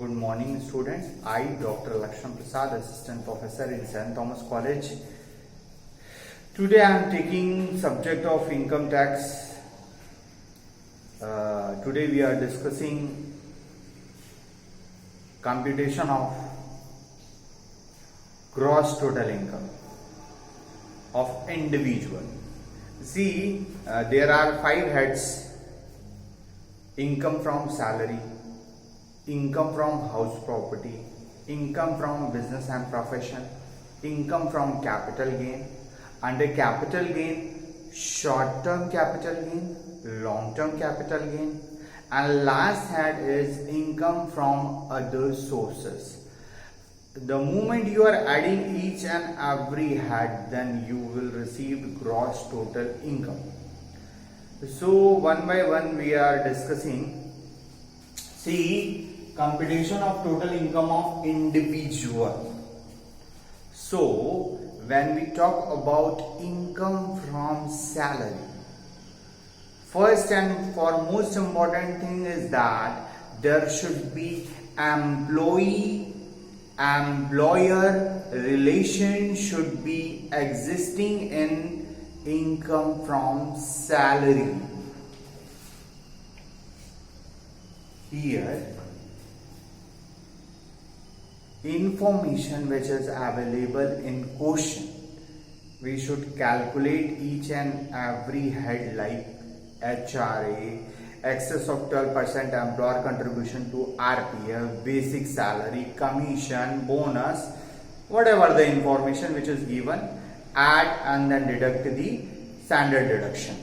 Good morning, students. I, Dr. Laxman Prasad, Assistant Professor in St. Thomas College. Today I am taking subject of income tax. Today we are discussing computation of gross total income of individual. See, there are 5 heads: income from salary, income from house property, income from business and profession, income from capital gain. Under capital gain, short term capital gain, long term capital gain, and last head is income from other sources. The moment you are adding each and every head, then you will receive gross total income. So one by one we are discussing. See, computation of total income of individual. So when we talk about income from salary, first and foremost important thing is that there should be employee-employer relation should be existing in income from salary. Here, information which is available in question, we should calculate each and every head like HRA, excess of 12% employer contribution to RPF, basic salary, commission, bonus, whatever the information which is given, add and then deduct the standard deduction.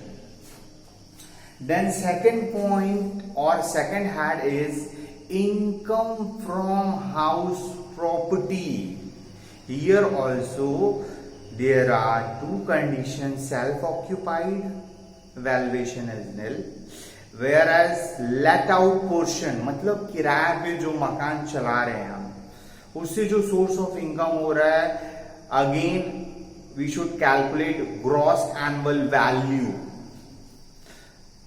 Then second point or second head is income from house property. Here also there are 2 conditions: self-occupied, valuation is nil, whereas let out portion मतलब किराए पे जो मकान चला रहे हैं हम, उससे जो सोर्स ऑफ इनकम हो रहा है, again we should calculate gross annual value.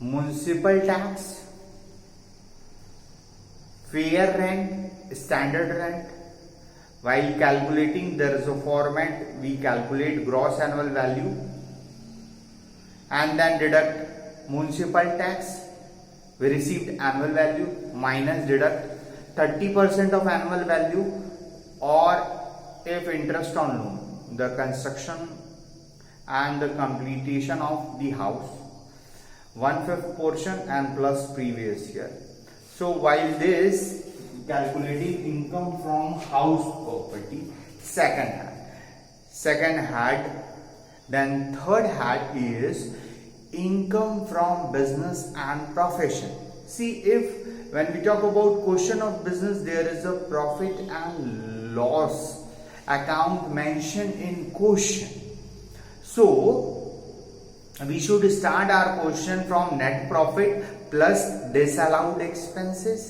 Municipal tax, fair rent, standard rent. While calculating, there is a format. We calculate gross annual value and then deduct municipal tax. We received annual value minus deduct 30% of annual value, or if interest on loan, the construction and the completion of the house, 1/5 portion and plus previous year. So while this calculating income from house property, second head, then third head is income from business and profession. See, if when we talk about question of business, there is a profit and loss account mentioned in question. So we should start our question from net profit plus disallowed expenses.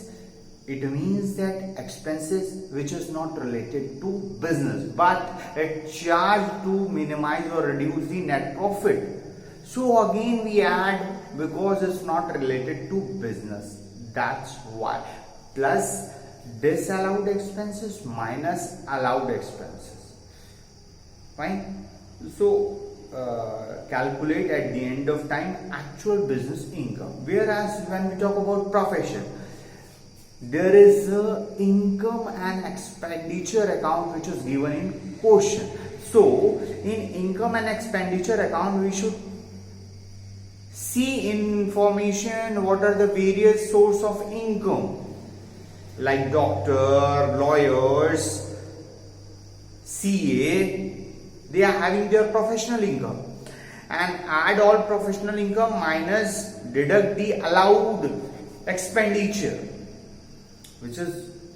It means that expenses which is not related to business but it charged to minimize or reduce the net profit. So again we add because it's not related to business. That's why. Plus disallowed expenses minus allowed expenses. Fine. So calculate at the end of time actual business income. Whereas when we talk about profession, there is a income and expenditure account which is given in question. So in income and expenditure account, we should see information what are the various source of income, like doctor, lawyers, CA. They are having their professional income, and add all professional income minus deduct the allowed expenditure which is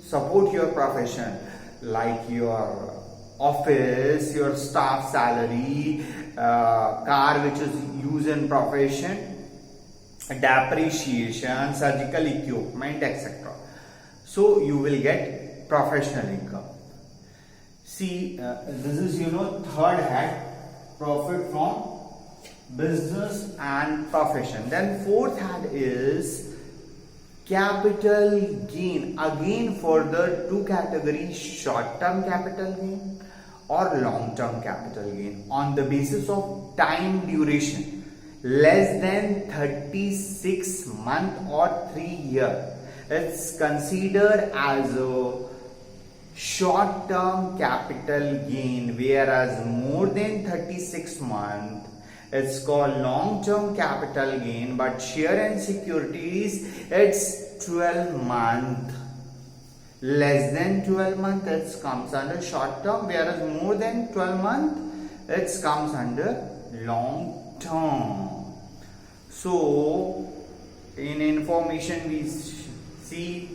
support your profession, like your office, your staff salary, car which is used in profession, depreciation, surgical equipment, etc. So you will get professional income. See, this is third head, profit from business and profession. Then fourth head is capital gain. Again further two categories, short term capital gain or long term capital gain on the basis of time duration less than 36 month or 3 year. It's considered as a short term capital gain, whereas more than 36 month it's called long term capital gain. But share and securities, it's 12 month. Less than 12 month it comes under short term, whereas more than 12 month it comes under long term. So in information we see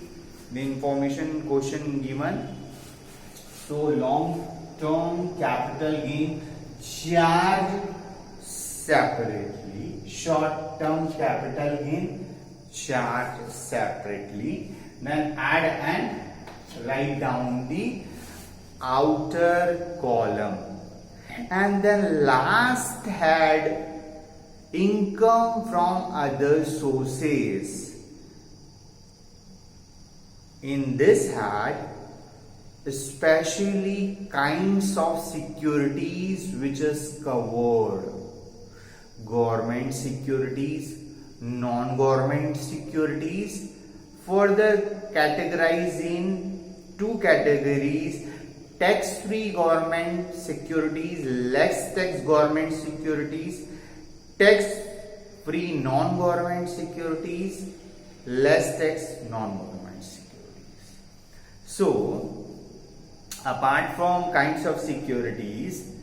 the information question given. So long term capital gain charged separately, short term capital gain charged separately. Then add and write down the outer column. And then last had income from other sources. In this had especially kinds of securities which is covered: government securities, non-government securities. Further categorized in two categories: tax-free government securities, less tax government securities; tax-free non-government securities, less tax non-government securities. So, apart from kinds of securities,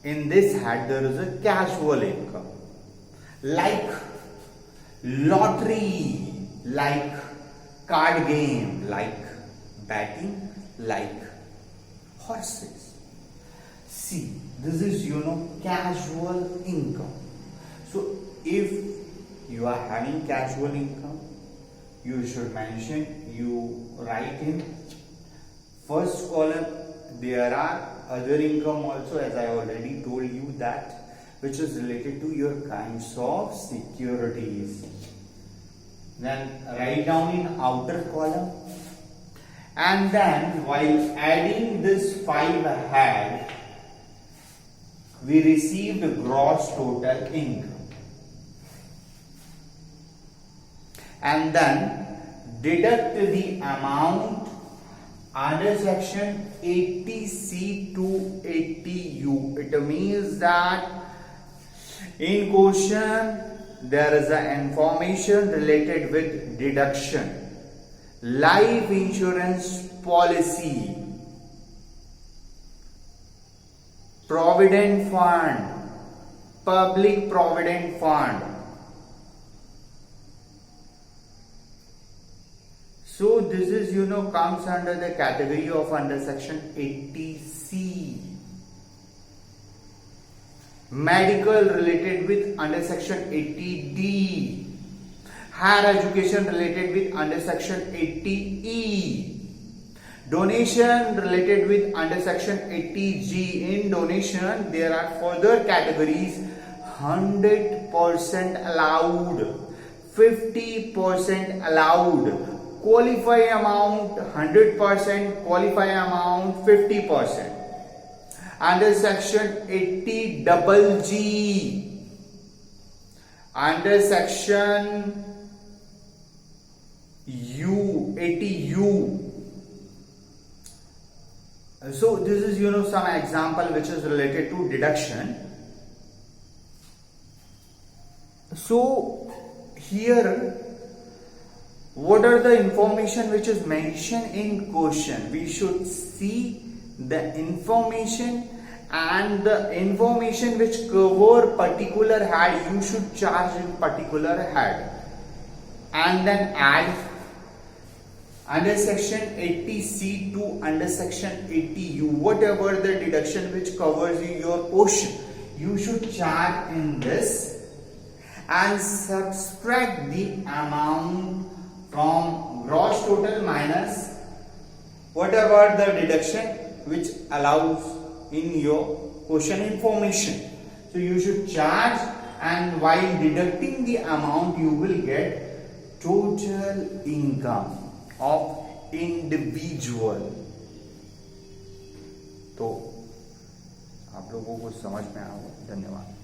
in this hat there is a casual income like lottery, like card game, like betting, like horses. See, this is casual income. So if you are having casual income, you should mention, you write in first column. There are other income also, as I already told you, that which is related to your kinds of securities. Then write down in outer column. And then while adding this 5 head, we received gross total income. And then deduct the amount under section 80C to 80U. It means that in question there is an information related with deduction. Life insurance policy, provident fund, public provident fund. So this is comes under the category of under section 80C. Medical related with under section 80D. Higher education related with under section 80E. Donation related with under section 80G. In donation there are further categories: 100% allowed, 50% allowed, qualify amount 100%, qualify amount 50%. Under section 80 double G, under section U, 80U. So this is some example which is related to deduction. So here, what are the information which is mentioned in question? We should see the information, and the information which cover particular head you should charge in particular head, and then add under section 80C to under section 80U. Whatever the deduction which covers your portion, you should charge in this and subtract the amount from gross total minus whatever the deduction which allows in your question information. So you should charge, and while deducting the amount you will get total income of individual. तो आप लोगों को समझ में आया होगा। धन्यवाद।